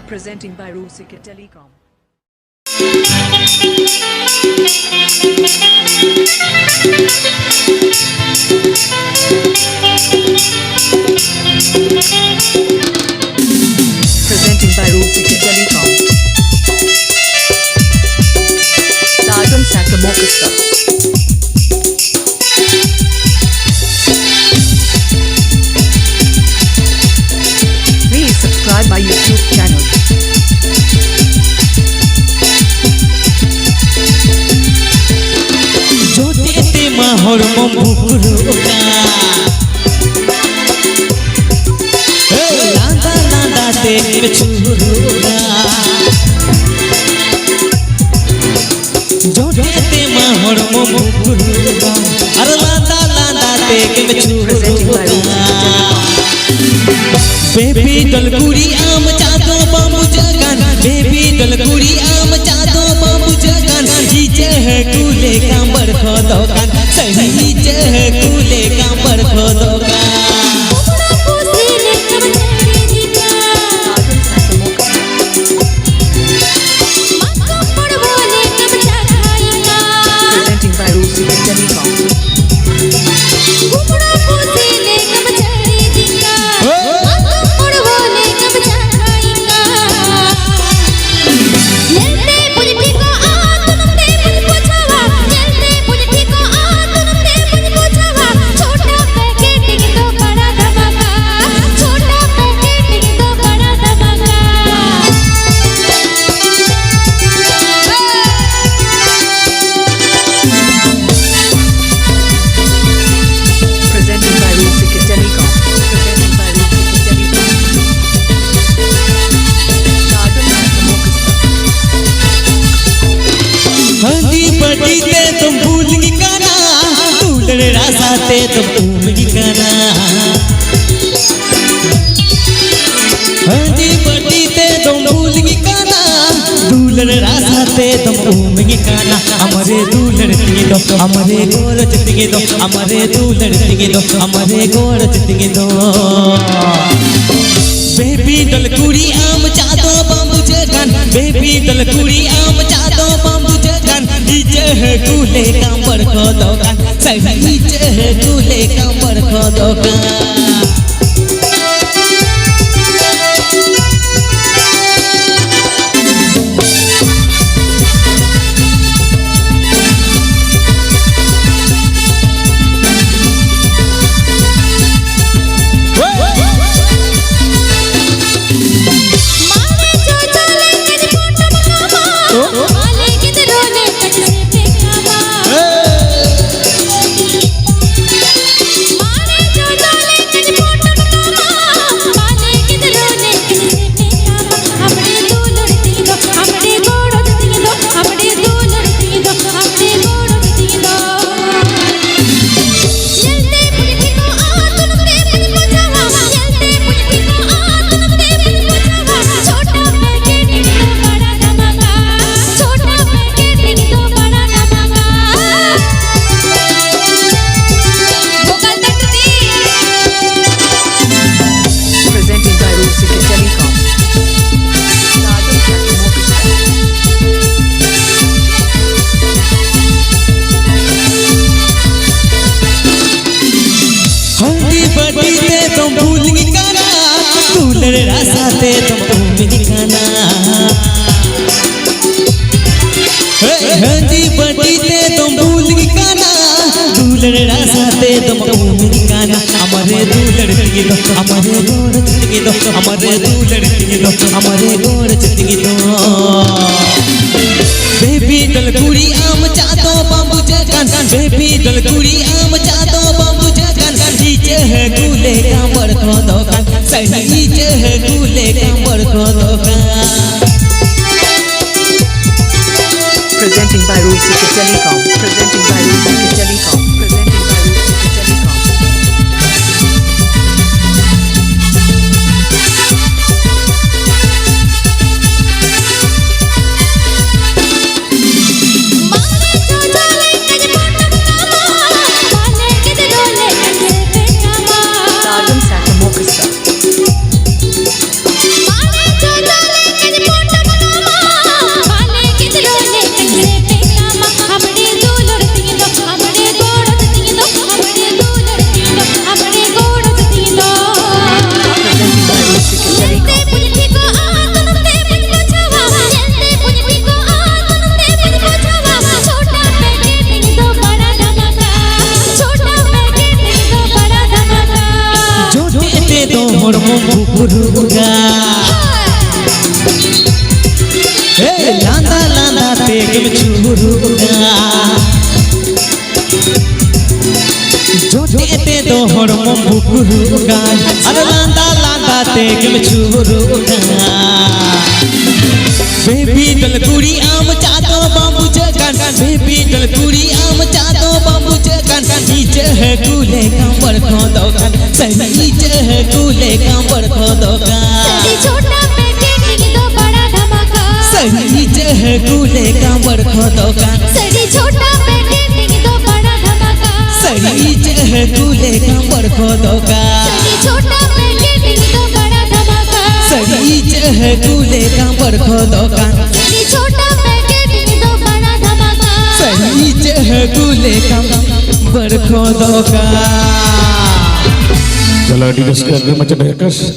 Presenting by Rusika Telecom. Presenting by Rusika Telecom. Sargam Saxophone Orchestra. Please subscribe my YouTube channel. जोते माहौर मुकुरुका लांदा लांदा ते छुरुका जोते माहौर मुकुरुका अरे लांदा लांदा ते छुरुका बेबी दलगुड़ी आम चादो बाबू जगन बेबी दलगुड़ी आम चादो बाबू जगन हीजे है कूले कांबर खोदोकन सही है कूले कांबर खोदोकन Presenting by Rusika Telecom. बड़ी ते तुम भूल की गाना दूल्हन रासाते तुम भूल की गाना हंडी बड़ी ते तुम भूल की गाना दूल्हन रासाते तुम भूल की गाना हमारे दूल्हन तिंगे दो हमारे गोरच तिंगे दो हमारे दूल्हन तिंगे दो हमारे गोरच तिंगे दो बेबी दलगुड़ी आम चादो बाबू जगन बेबी दलगुड़ी आम चादो बाबू जगन नीचे है कूले कांबर खोदोकन सही नीचे है कूले कांबर खोदोकन तुम भूल की गाना दूल्हन रासाते तुम भूल की गाना हंडी बड़ी ते तुम भूल की गाना दूल्हन रासाते तुम भूल की गाना हमारे दूल्हन तिंगे दो हमारे गोरच तिंगे दो हमारे दूल्हन तिंगे दो हमारे गोरच तिंगे दो बेबी दलगुड़ी आम चादो बाबू जगन बेबी दलगुड़ी आम चादो बाबू जगन नीचे है कूले कांबर खोदोकन सही नीचे है कूले कांबर खोदोकन Presenting by Rusika Telecom. Presenting by Rusika Telecom. Presenting by Rusika Telecom. Sargam Saxophone Orchestra. छुरुगा हे लांदा लांदा तेग में छुरुगा जोटे ते दोहर मुकुरुगा अरे लांदा लांदा तेग में छुरुगा बेबी डलकुड़ी आम चादो बाबू जगन बेबी डलकुड़ी आम चादो बाबू जगन नीचे है कूले कांबर खो दोकान सही नीचे है कूले कांबर खो दोकान सही छोटा पैकेट दो बड़ा धमाका सही नीचे है कूले कांबर खो दोकान सही छोटा पैकेट दो बड़ा धमाका सही नीचे है कूले कांबर खो दोकान सही छोटा पैकेट दो बड़ा धमाका सही नीचे है कूले कांबर खो दोकान सही छोटा पैकेट दो बड़ा धमाका सही नीचे है कूले कांबर खो दोकान Kalau di Deska macam dekas